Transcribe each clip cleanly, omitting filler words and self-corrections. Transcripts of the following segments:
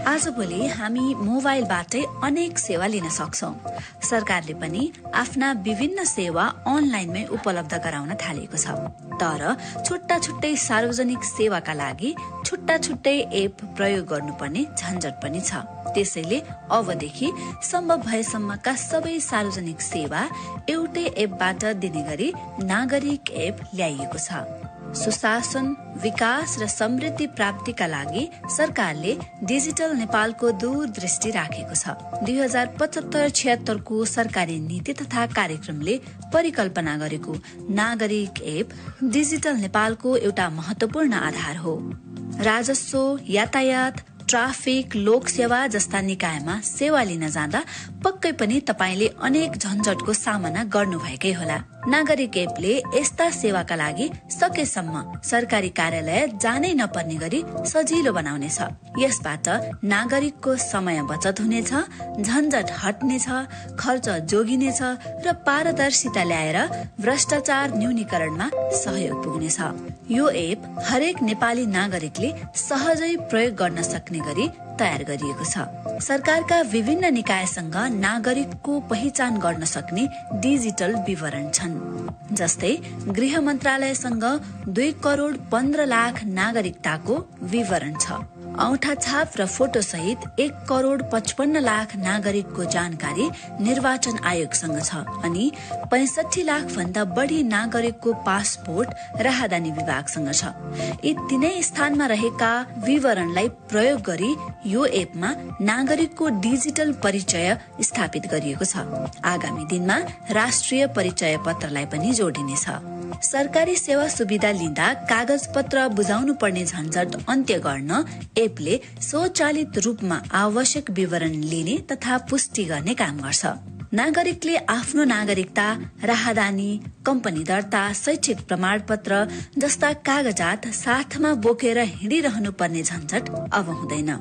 आजभोलि हामी मोबाइलबाटै अनेक सेवा लिन सक्छौं। सरकारले पनि आफ्ना विभिन्न सेवा अनलाइनमै उपलब्ध गराउन थालेको छ। तर छुट्टा छुट्टै सार्वजनिक सेवाका लागि छुट्टा छुट्टै एप प्रयोग गर्नुपर्ने झन्झट पनि छ। त्यसैले अबदेखि सम्भव भएसम्मका सबै सार्वजनिक सेवा एउटै एपबाट दिने गरी नागरिक एप ल्याइएको छ। सुशासन, विकास र समृद्धि प्राप्तिका लागि सरकारले डिजिटल नेपालको दूरदृष्टि राखेको छ। 2075-76 को सरकारी नीति तथा कार्यक्रमले परिकल्पना गरेको नागरिक एप डिजिटल नेपालको एउटा महत्वपूर्ण आधार हो। राजस्व, यातायात, ट्राफिक, लोक सेवा जस्ता निकायमा सेवा लिन जाँदा पक्कै पनि तपाईले अनेक झन्झटको सामना गर्नुभएकै होला। नागरिक एपले यस्ता सेवाका लागि सकेसम्म सरकारी कार्यालय जानै नपर्ने गरी सजिलो बनाउनेछ। यसबाट नागरिकको समय बचत हुनेछ, झन्झट हट्नेछ, खर्च जोगिनेछ र पारदर्शिता ल्याएर भ्रष्टाचार न्यूनीकरणमा सहयोग पुग्नेछ। यो एप हरेक नेपाली नागरिकले सहजै प्रयोग गर्न सक्ने गरी तयार गरिएको छ। सरकारका विभिन्न निकायसँग नागरिकको पहिचान गर्न सक्ने डिजिटल विवरण छन्। जस्तै गृह मन्त्रालयसँग 2,15,00,000 नागरिकताको विवरण छ। औंठा छाप र फोटो सहित 1,55,00,000 नागरिकको जानकारी निर्वाचन आयोगसँग छ। अनि 65 लाख भन्दा बढ़ी नागरिकको पासपोर्ट राहदानी विभागसँग छ। यी तीनै स्थानमा रहेका विवरणलाई प्रयोग गरी यो एपमा नागरिकको डिजिटल परिचय स्थापित गरिएको छ। आगामी दिनमा राष्ट्रिय परिचय पत्रलाई पनि जोडिनेछ। सरकारी सेवा सुविधा लिँदा कागज पत्र बुझाउनु पर्ने झन्झट अन्त्य गर्न एपले स्वचालित रूपमा आवश्यक विवरण लिने तथा पुष्टि गर्ने काम गर्छ। नागरिकले आफ्नो नागरिकता, राहदानी, कम्पनी दर्ता, शैक्षिक प्रमाणपत्र जस्ता कागजात साथमा बोकेर हिँडिरहनु पर्ने झन्झट अब हुँदैन।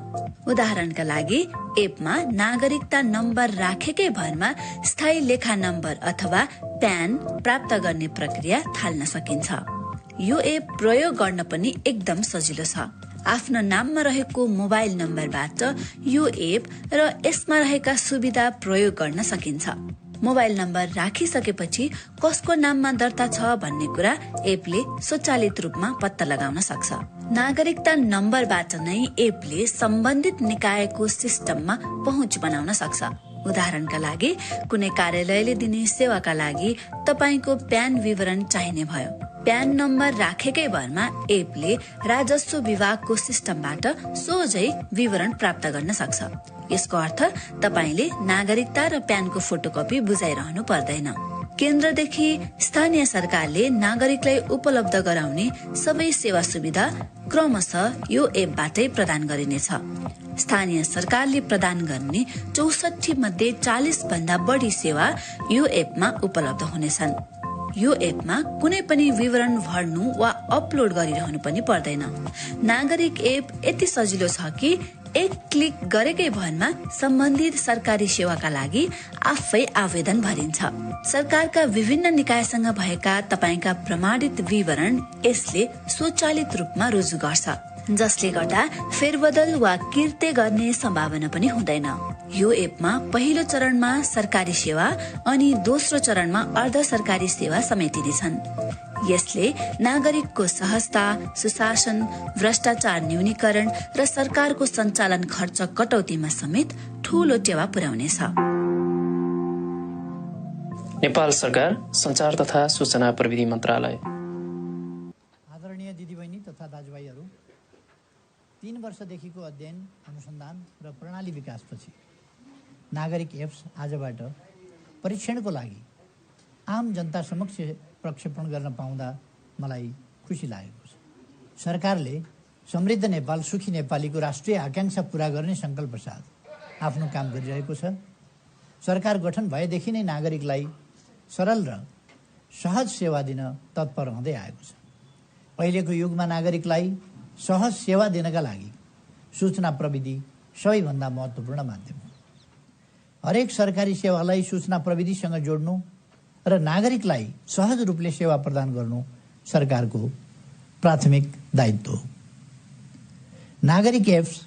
उदाहरणका लागि एपमा नागरिकता नम्बर राखेकै भरमा स्थायी लेखा नम्बर अथवा प्यान प्राप्त गर्ने प्रक्रिया थाल्न सकिन्छ। यो एप प्रयोग गर्न पनि एकदम सजिलो छ। आफ्नो नाममा रहेको मोबाइल नम्बरबाट यो एप र यसमा रहेका सुविधा प्रयोग गर्न सकिन्छ। मोबाइल नम्बर राखिसकेपछि कसको नाममा दर्ता छ भन्ने कुरा एपले स्वचालित रूपमा पत्ता लगाउन सक्छ। नागरिकता नम्बरबाट नै एपले सम्बन्धित निकायको सिस्टममा पहुँच बनाउन सक्छ। उदाहरणका लागि कुनै कार्यालयले दिने सेवाका लागि तपाईको प्यान विवरण चाहिने भयो। प्यान नम्बर राखेकै भरमा एपले राजस्व विभागको सिस्टमबाट सोझै विवरण प्राप्त गर्न सक्छ। यसको अर्थ तपाईले नागरिकता र प्यानको फोटोकपी बुझाइरहनु पर्दैन। केन्द्रदेखि स्थानीय सरकारले नागरिकलाई उपलब्ध गराउने सबै सेवा सुविधा क्रमशः यो एपबाटै प्रदान गरिनेछ। स्थानीय सरकारले प्रदान गर्ने 64 मध्ये 40 भन्दा बढ़ी सेवा यो एपमा उपलब्ध हुनेछन्। यो एपमा कुनै पनि विवरण भर्नु वा अपलोड गरिरहनु पनि पर्दैन। नागरिक एप यति सजिलो छ कि एक क्लिक गरेकै भरमा सम्बन्धित सरकारी सेवाका लागि आफै आवेदन भरिन्छ। सरकारका विभिन्न निकायसँग भएका तपाईका प्रमाणित विवरण यसले स्वचालित रूपमा रुजु गर्छ, जसले गर्दा फेरबदल वा किर्ते गर्ने सम्भावना पनि हुँदैन। यो एपमा पहिलो चरणमा सरकारी सेवा अनि दोस्रो चरणमा अर्ध सरकारी सेवा समेटिनेछन्। यसले नागरिकको सहजता, सुशासन, भ्रष्टाचार न्यूनीकरण र सरकारको सञ्चालन खर्च कटौतीमा समेत ठूलो टेवा पुर्याउनेछ। नेपाल सरकार संचार तथा सूचना प्रविधि मन्त्रालय। आदरणीय दिदीबहिनी तथा दाजुभाइहरू, 3 वर्षदेखिको अध्ययन, अनुसन्धान र प्रणाली विकासपछि नागरिक एप्स आजबाट परीक्षणको लागि आम जनता समक्ष प्रक्षेपण गर्न पाउँदा मलाई खुसी लागेको छ। सरकारले समृद्ध नेपाल, सुखी नेपालीको राष्ट्रिय आकांक्षा पूरा गर्ने संकल्प साथ आफ्नो काम गरिरहेको छ। सरकार गठन भएदेखि नै नागरिकलाई सरल र सहज सेवा दिन तत्पर रहँदै आएको छ। पहिलेको युगमा नागरिकलाई सहज सेवा दिनका लागि सूचना प्रविधि सबैभन्दा महत्त्वपूर्ण माध्यम हो। हरेक सरकारी सेवालाई सूचना प्रविधिसँग जोड्नु र नागरिकलाई सहज रूपले सेवा प्रदान गर्नु सरकारको प्राथमिक दायित्व हो। नागरिक एप्स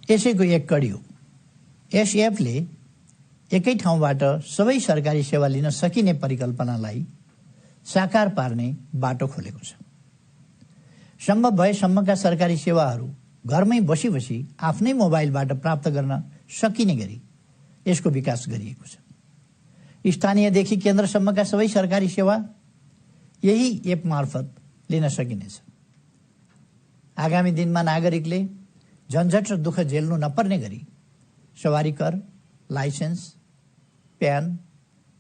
यसैको एक कडी हो। यस एपले एकै ठाउँबाट सबै सरकारी सेवा लिन सकिने परिकल्पनालाई साकार पार्ने बाटो खोलेको छ। सम्भव भएसम्मका सरकारी सेवाहरू घरमै बसी बसी आफ्नै मोबाइलबाट प्राप्त गर्न सकिने गरी यसको विकास गरिएको छ। स्थानीयदेखि केन्द्रसम्मका सबै सरकारी सेवा यही एप मार्फत लिन सकिनेछ। आगामी दिनमा नागरिकले झन्झट र दुःख झेल्नु नपर्ने गरी सवारी कर, लाइसेन्स, प्यान,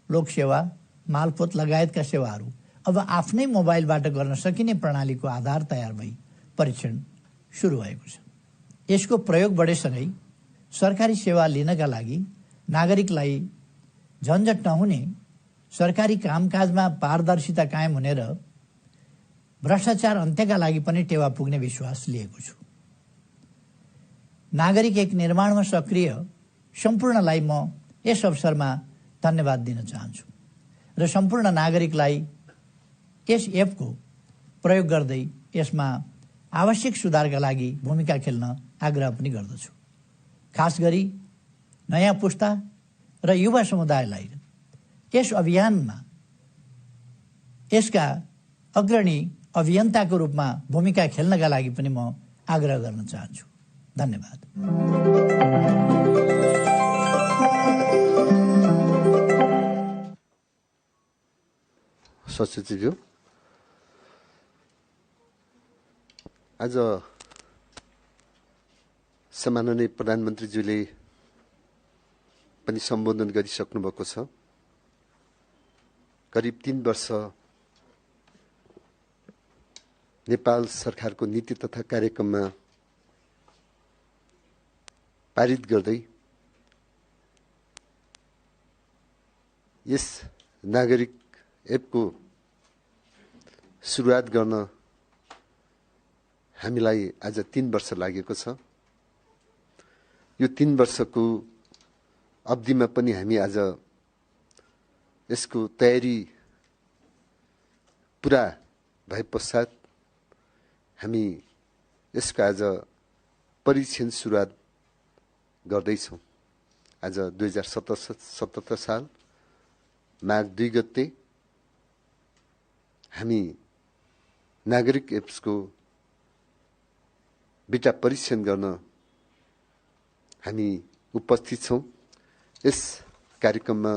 लोकसेवा, मालपोत लगायतका सेवाहरू अब आफ्नै मोबाइलबाट गर्न सकिने प्रणालीको आधार तयार भई परीक्षण सुरु भएको छ। यसको प्रयोग बढेसँगै सरकारी सेवा लिनका लागि नागरिकलाई झन्झट नहुने, सरकारी कामकाजमा पारदर्शिता कायम हुने र भ्रष्टाचार अन्त्यका लागि पनि टेवा पुग्ने विश्वास लिएको छु। नागरिक एक निर्माणमा सक्रिय सम्पूर्णलाई म यस अवसरमा धन्यवाद दिन चाहन्छु र सम्पूर्ण नागरिकलाई यस एपको प्रयोग गर्दै यसमा आवश्यक सुधारका लागि भूमिका खेल्न आग्रह पनि गर्दछु। खास गरी नयाँ पुस्ता र युवा समुदायलाई यस अभियानमा यसका अग्रणी अभियन्ताको रूपमा भूमिका खेल्नका लागि पनि म आग्रह गर्न चाहन्छु। धन्यवाद। सचिवज्यू, आज सम्माननीय प्रधानमन्त्रीज्यूले पनि सम्बोधन गरिसक्नु भएको छ। करिब 3 वर्ष नेपाल सरकारको नीति तथा कार्यक्रममा पारित गर्दै यस नागरिक एपको सुरुवात गर्न हामीलाई आज 3 वर्ष लागेको छ। यो 3 वर्षको अवधिमा पनि हामी आज यसको तयारी पुरा भए पश्चात हामी यसको आज परीक्षण सुरुवात गर्दैछौँ। आज 2077 साल माघ 2 गते हामी नागरिक एप्सको बिटा परीक्षण गर्न हामी उपस्थित छौँ। यस कार्यक्रममा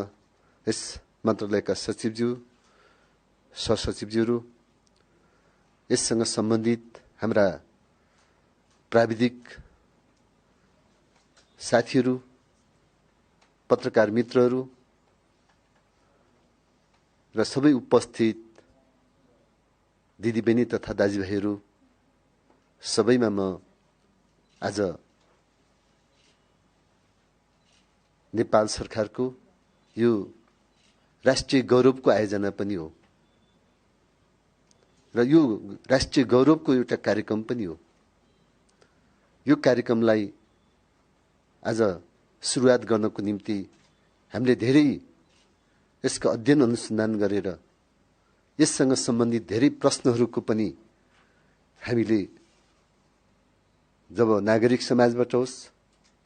यस मन्त्रालयका सचिवज्यू, सहसचिवज्यूहरू, यससँग सम्बन्धित हाम्रा प्राविधिक साथीहरू, पत्रकार मित्रहरू र सबै उपस्थित दिदीबहिनी तथा दाजुभाइहरू सबैमा म आज नेपाल सरकारको यो राष्ट्रिय गौरवको आयोजना पनि हो र यो राष्ट्रिय गौरवको एउटा कार्यक्रम पनि हो। यो कार्यक्रमलाई आज सुरुवात गर्नको निम्ति हामीले धेरै यसको अध्ययन अनुसन्धान गरेर यससँग सम्बन्धित धेरै प्रश्नहरूको पनि हामीले जब नागरिक समाजबाट होस्,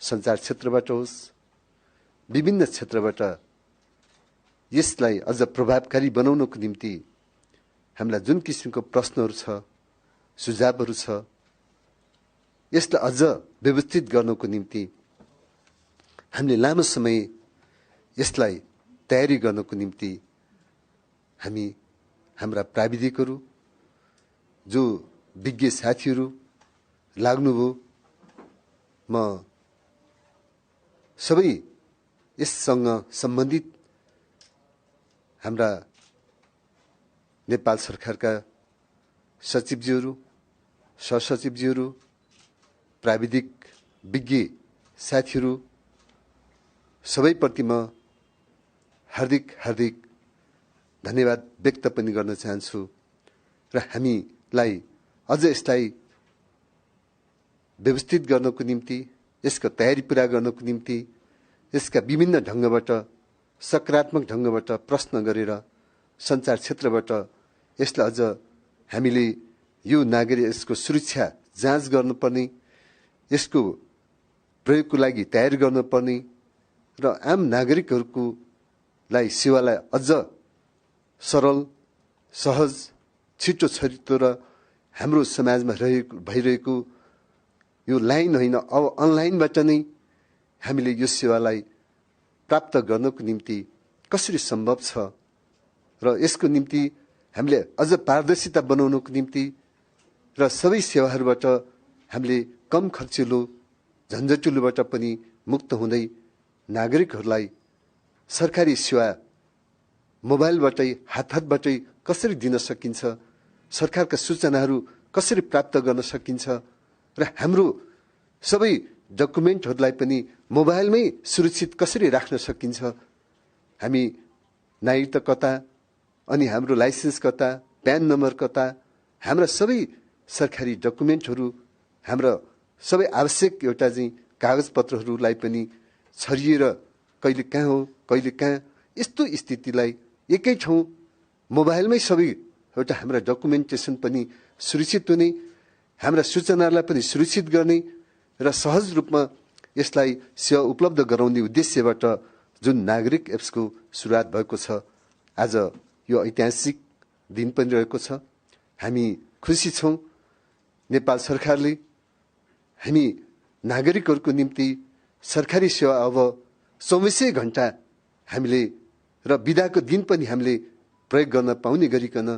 सञ्चार क्षेत्रबाट होस्, विभिन्न क्षेत्रबाट यसलाई अझ प्रभावकारी बनाउनको निम्ति हामीलाई जुन किसिमको प्रश्नहरू छ, सुझावहरू छ, यसलाई अझ व्यवस्थित गर्नको निम्ति हामीले लामो समय यसलाई तयारी गर्नको निम्ति हामी हाम्रा प्राविधिकहरू, जो विज्ञ साथीहरू लाग्नुभयो, म सबै यससँग सम्बन्धित हाम्रा नेपाल सरकारका सचिवज्यूहरू, सहसचिवज्यूहरू, प्राविधिक विज्ञ साथीहरू सबैप्रति म हार्दिक धन्यवाद व्यक्त पनि गर्न चाहन्छु र हामीलाई अझ यसलाई व्यवस्थित गर्नको निम्ति, यसको तयारी पूरा गर्नको निम्ति यसका विभिन्न ढङ्गबाट, सकारात्मक ढङ्गबाट प्रश्न गरेर सञ्चार क्षेत्रबाट यसलाई अझ हामीले यो नागरिक यसको सुरक्षा जाँच गर्नुपर्ने, यसको प्रयोगको लागि तयारी गर्नुपर्ने र आम नागरिकहरूको लाई सेवालाई अझ सरल सहज छिटो छरितो र हाम्रो समाजमा भइरहेको यो लाइन होइन, अब अनलाइनबाट नै हामीले यो सेवालाई प्राप्त गर्नको निम्ति कसरी सम्भव छ र यसको निम्ति हामीले अझ पारदर्शिता बनाउनको निम्ति र सबै सेवाहरूबाट हामीले कम खर्चिलो झन्झटिलोबाट पनि मुक्त हुँदै नागरिकहरूलाई सरकारी सेवा मोबाइलबाटै हातबाटै कसरी दिन सकिन्छ, सरकारका सूचनाहरू कसरी प्राप्त गर्न सकिन्छ र हाम्रो सबै डकुमेन्टहरूलाई पनि मोबाइलमै सुरक्षित कसरी राख्न सकिन्छ। हामी नागरिकता कता, अनि हाम्रो लाइसेन्स कता, प्यान नम्बर कता, हाम्रा सबै सरकारी डकुमेन्टहरू, हाम्रा सबै आवश्यक एउटा चाहिँ कागजपत्रहरूलाई पनि छरिएर कहिले कहाँ हो कहिले कहाँ, यस्तो स्थितिलाई एकै ठाउँ मोबाइलमै सबै एउटा हाम्रा डकुमेन्टेसन पनि सुरक्षित हुने, हाम्रा सूचनाहरूलाई पनि सुरक्षित गर्ने र सहज रूपमा यसलाई सेवा उपलब्ध गराउने उद्देश्यबाट जुन नागरिक एप्सको सुरुवात भएको छ, आज यो ऐतिहासिक दिन पनि रहेको छ। हामी खुसी छौँ नेपाल सरकारले हामी नागरिकहरूको निम्ति सरकारी सेवा अब 24 घण्टा हामीले र बिदाको दिन पनि हामीले प्रयोग गर्न पाउने गरिकन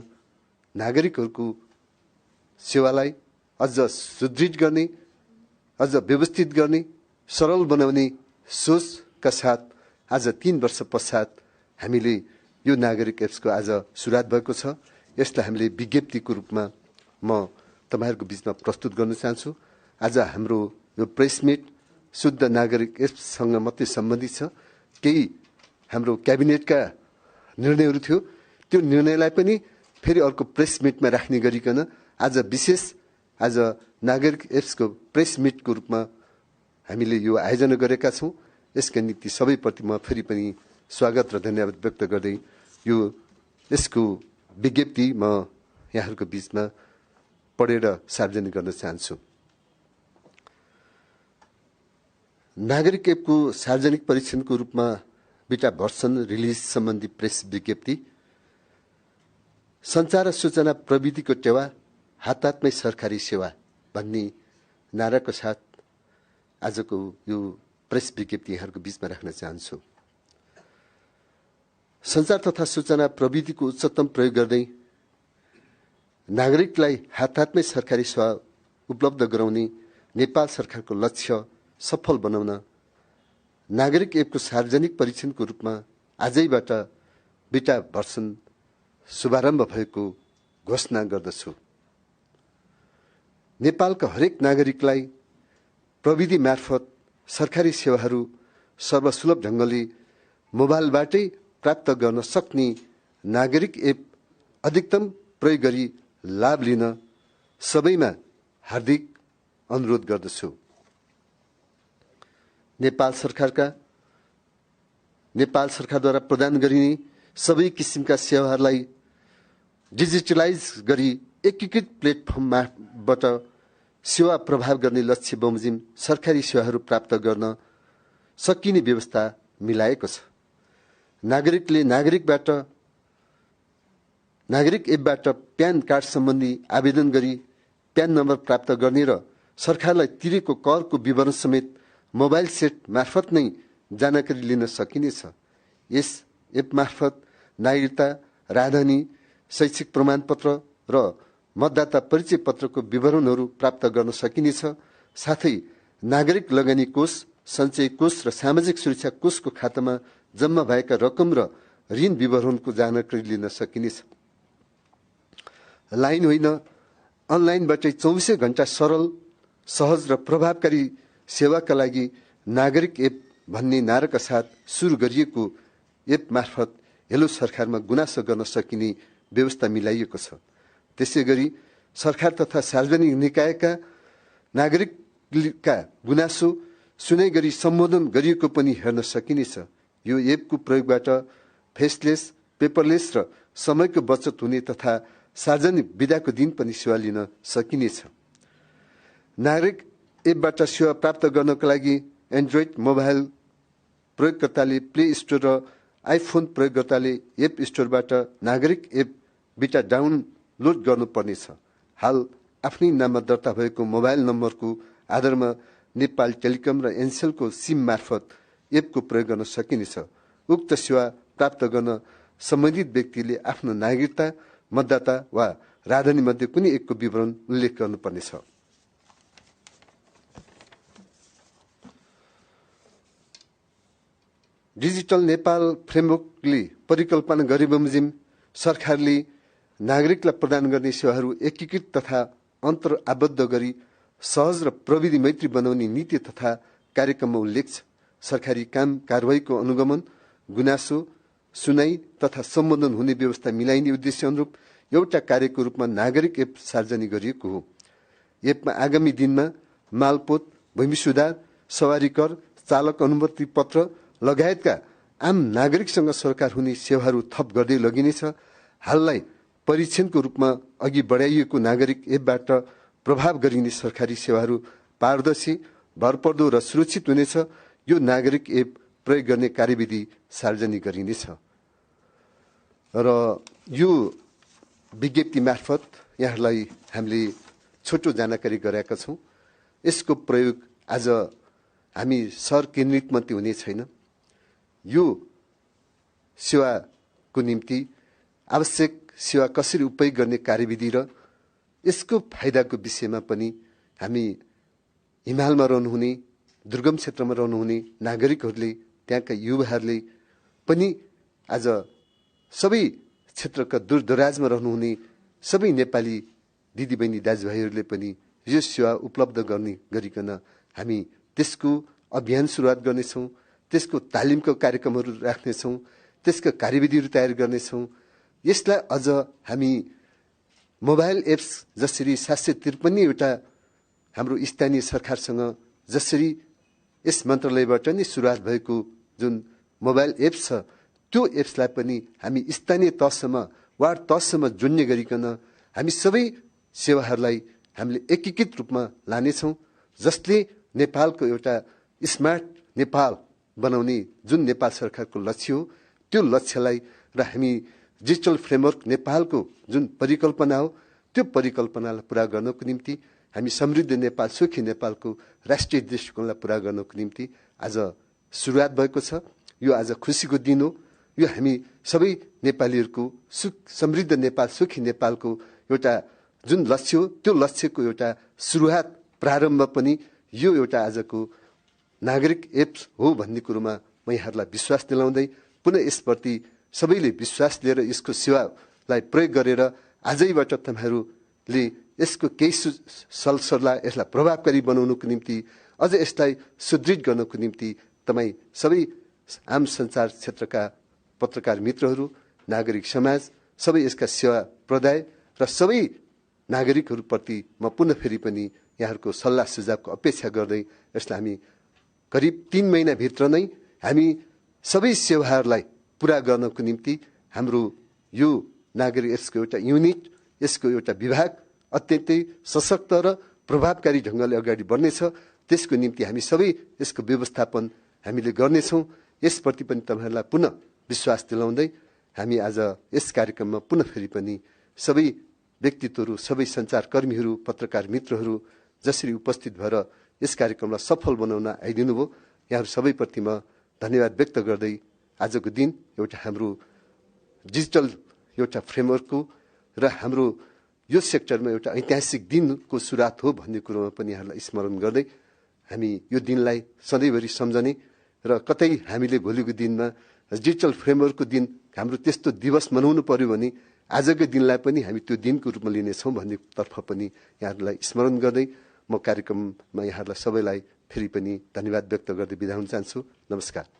नागरिकहरूको सेवालाई अझ सुदृढ गर्ने, अझ व्यवस्थित गर्ने, सरल बनाउने सोचका साथ आज 3 वर्ष पश्चात हामीले यो नागरिक एप्सको आज सुरुवात भएको छ। यसलाई हामीले विज्ञप्तिको रूपमा म तपाईहरुको बीचमा प्रस्तुत गर्न चाहन्छु। आज हाम्रो यो प्रेस मिट शुद्ध नागरिक एप्ससँग मात्रै सम्बन्धित छ। केही हाम्रो क्याबिनेटका निर्णयहरू थियो, त्यो निर्णयलाई पनि फेरि अर्को प्रेस मिटमा राख्ने गरिकन आज विशेष आज नागरिक एप्सको प्रेस मिटको रूपमा हामीले यो आयोजना गरेका छौँ। यसका निम्ति सबैप्रति म फेरि पनि स्वागत र धन्यवाद व्यक्त गर्दै यो यसको विज्ञप्ति म यहाँहरूको बीचमा पढेर सार्वजनिक गर्न चाहन्छु। नागरिक एपको सार्वजनिक परीक्षणको रूपमा बीटा भर्सन रिलिज सम्बन्धी प्रेस विज्ञप्ति। सञ्चार र सूचना प्रविधिको टेवा हातमै सरकारी सेवा भन्ने नाराको साथ आजको यो प्रेस विज्ञप्ति यहाँहरूको बीचमा राख्न चाहन्छु। सञ्चार तथा सूचना प्रविधिको उच्चतम प्रयोग गर्दै नागरिकलाई हातमै सरकारी सेवा उपलब्ध गराउने नेपाल सरकारको लक्ष्य सफल बनाउन नागरिक एपको सार्वजनिक परीक्षणको रूपमा आजैबाट बीटा भर्सन शुभारम्भ भएको घोषणा गर्दछु। नेपालका हरेक नागरिकलाई प्रविधि मार्फत सरकारी सेवाहरू सर्वसुलभ ढङ्गले मोबाइलबाटै प्राप्त गर्न सक्ने नागरिक एप अधिकतम प्रयोग गरी लाभ लिन सबैमा हार्दिक अनुरोध गर्दछु। नेपाल सरकारद्वारा प्रदान गरिने सबै किसिमका सेवाहरूलाई डिजिटलाइज गरी एकीकृत प्लेटफर्मबाट सेवा प्रभाव गर्ने लक्ष्य बमोजिम सरकारी सेवाहरू प्राप्त गर्न सकिने व्यवस्था मिलाएको छ। नागरिकले नागरिक एपबाट प्यान कार्ड सम्बन्धी आवेदन गरी प्यान नम्बर प्राप्त गर्ने र सरकारलाई तिरेको करको विवरण समेत मोबाइल सेट मार्फत नै जानकारी लिन सकिनेछ। यस एप मार्फत नागरिकता, राजधानी, शैक्षिक प्रमाणपत्र र मतदाता परिचय पत्रको विवरणहरू प्राप्त गर्न सकिनेछ। साथै नागरिक लगानी कोष, सञ्चय कोष र सामाजिक सुरक्षा कोषको खातामा जम्मा भएका रकम र ऋण विवरणको जानकारी लिन सकिनेछ। लाइन होइन, अनलाइनबाटै 24 घण्टा सरल, सहज र प्रभावकारी सेवाका लागि नागरिक एप भन्ने नाराका साथ सुरु गरिएको एप मार्फत हेलो सरकारमा गुनासो गर्न सकिने व्यवस्था मिलाइएको छ। त्यसै गरी सरकार तथा सार्वजनिक निकायका नागरिकका गुनासो सुनै गरी सम्बोधन गरिएको पनि हेर्न सकिनेछ। यो एपको प्रयोगबाट फेसलेस, पेपरलेस र समयको बचत हुने तथा सार्वजनिक बिदाको दिन पनि सेवा लिन सकिनेछ। नागरिक एपबाट सेवा प्राप्त गर्नका लागि एन्ड्रोइड मोबाइल प्रयोगकर्ताले प्ले स्टोर र आइफोन प्रयोगकर्ताले एप स्टोरबाट नागरिक एप बिटा डाउनलोड गर्नुपर्नेछ। हाल आफ्नै नाममा दर्ता भएको मोबाइल नम्बरको आधारमा नेपाल टेलिकम र एनसेलको सिम मार्फत एपको प्रयोग गर्न सकिनेछ। उक्त सेवा प्राप्त गर्न सम्बन्धित व्यक्तिले आफ्नो नागरिकता, मतदाता वा राजधानी मध्ये कुनै एकको विवरण उल्लेख गर्नुपर्नेछ। डिजिटल नेपाल फ्रेमवर्कले परिकल्पना गरे बमोजिम सरकारले नागरिकलाई प्रदान गर्ने सेवाहरू एकीकृत तथा अन्तर आबद्ध गरी सहज र प्रविधि मैत्री बनाउने नीति तथा कार्यक्रममा उल्लेख छ। सरकारी काम कारबाहीको अनुगमन, गुनासो सुनाई तथा सम्बोधन हुने व्यवस्था मिलाइने उद्देश्य अनुरूप एउटा कार्यको रूपमा नागरिक एप सार्वजनिक गरिएको हो। एपमा आगामी दिनमा मालपोत, भूमि सुधार, सवारी कर, चालक अनुमति पत्र लगायतका आम नागरिकसँग सरकार हुने सेवाहरू थप गर्दै लगिनेछ। हाललाई परीक्षणको रूपमा अघि बढाइएको नागरिक एपबाट प्रभाव गरिने सरकारी सेवाहरू पारदर्शी, भरपर्दो र सुरक्षित हुनेछ। यो नागरिक एप प्रयोग गर्ने कार्यविधि सार्वजनिक गरिनेछ र यो विज्ञप्ति मार्फत यहाँहरूलाई हामीले छोटो जानकारी गराएका छौँ। यसको प्रयोग आज हामी सहर केन्द्रित मात्रै हुने छैन। यो सेवाको निम्ति आवश्यक सेवा कसरी उपयोग गर्ने कार्यविधि र यसको फाइदाको विषयमा पनि हामी हिमालमा रहनुहुने, दुर्गम क्षेत्रमा रहनुहुने नागरिकहरूले, त्यहाँका युवाहरूले पनि आज सबै क्षेत्रका दूरदराजमा रहनुहुने सबै नेपाली दिदीबहिनी दाजुभाइहरूले पनि यो सेवा उपलब्ध गर्ने गरिकन हामी त्यसको अभियान सुरुवात गर्नेछौँ। त्यसको तालिमको कार्यक्रमहरू राख्नेछौँ। त्यसका कार्यविधिहरू तयार गर्नेछौँ। यसलाई अझ हामी मोबाइल एप्स जसरी 753वटा हाम्रो स्थानीय सरकारसँग जसरी यस मन्त्रालयबाट नै सुरुवात भएको जुन मोबाइल एप्स छ, त्यो एप्सलाई पनि हामी स्थानीय तहसम्म, वार्ड तहसम्म जोड्ने गरिकन हामी सबै सेवाहरूलाई हामीले एकीकृत रूपमा लानेछौँ, जसले नेपालको एउटा स्मार्ट नेपाल बनाउने जुन नेपाल सरकारको लक्ष्य हो, त्यो लक्ष्यलाई र हामी डिजिटल फ्रेमवर्क नेपालको जुन परिकल्पना हो, त्यो परिकल्पनालाई पुरा गर्नको निम्ति हामी समृद्ध नेपाल, सुखी नेपालको राष्ट्रिय दृष्टिकोणलाई पुरा गर्नको निम्ति आज सुरुवात भएको छ। यो आज खुसीको दिन हो। यो हामी सबै नेपालीहरूको समृद्ध नेपाल, सुखी नेपालको एउटा जुन लक्ष्य हो, त्यो लक्ष्यको एउटा सुरुवात, प्रारम्भ पनि यो एउटा आजको नागरिक एप्स हो भन्ने कुरोमा म यहाँहरूलाई विश्वास दिलाउँदै पुनः यसप्रति सबैले विश्वास लिएर यसको सेवालाई प्रयोग गरेर आजैबाट तपाईँहरूले यसको केही सलसल्लाह, यसलाई प्रभावकारी बनाउनको निम्ति, अझ यसलाई सुदृढ गर्नको निम्ति तपाईँ सबै आम सञ्चार क्षेत्रका पत्रकार मित्रहरू, नागरिक समाज, सबै यसका सेवा प्रदाय र सबै नागरिकहरूप्रति म पुनः फेरि पनि यहाँहरूको सल्लाह सुझावको अपेक्षा गर्दै यसलाई हामी करिब 3 महिनाभित्र नै हामी सबै सेवाहरूलाई पुरा गर्नको निम्ति हाम्रो यो नागरिक एप्सको एउटा युनिट, यसको एउटा विभाग अत्यन्तै सशक्त र प्रभावकारी ढङ्गले अगाडि बढ्नेछ। त्यसको निम्ति हामी सबै यसको व्यवस्थापन हामीले गर्नेछौँ। यसप्रति पनि तपाईँहरूलाई पुनः विश्वास दिलाउँदै हामी आज यस कार्यक्रममा पुनः फेरि पनि सबै व्यक्तित्वहरू, सबै सञ्चारकर्मीहरू, पत्रकार मित्रहरू जसरी उपस्थित भएर यस कार्यक्रमलाई सफल बनाउन आइदिनु भयो, यहाँहरू सबैप्रति म धन्यवाद व्यक्त गर्दै आजको दिन एउटा हाम्रो डिजिटल एउटा फ्रेमवर्कको र हाम्रो यो सेक्टरमा एउटा ऐतिहासिक दिनको सुरुवात हो भन्ने कुरोमा पनि यहाँलाई स्मरण गर्दै हामी यो दिनलाई सधैँभरि सम्झने र कतै हामीले भोलिको दिनमा डिजिटल फ्रेमवर्कको दिन हाम्रो त्यस्तो दिवस मनाउनु पर्यो भने आजको दिनलाई पनि हामी त्यो दिनको रूपमा लिनेछौँ भन्ने तर्फ पनि यहाँहरूलाई स्मरण गर्दै म कार्यक्रममा यहाँहरूलाई सबैलाई फेरि पनि धन्यवाद व्यक्त गर्दै बिदा हुन चाहन्छु। नमस्कार।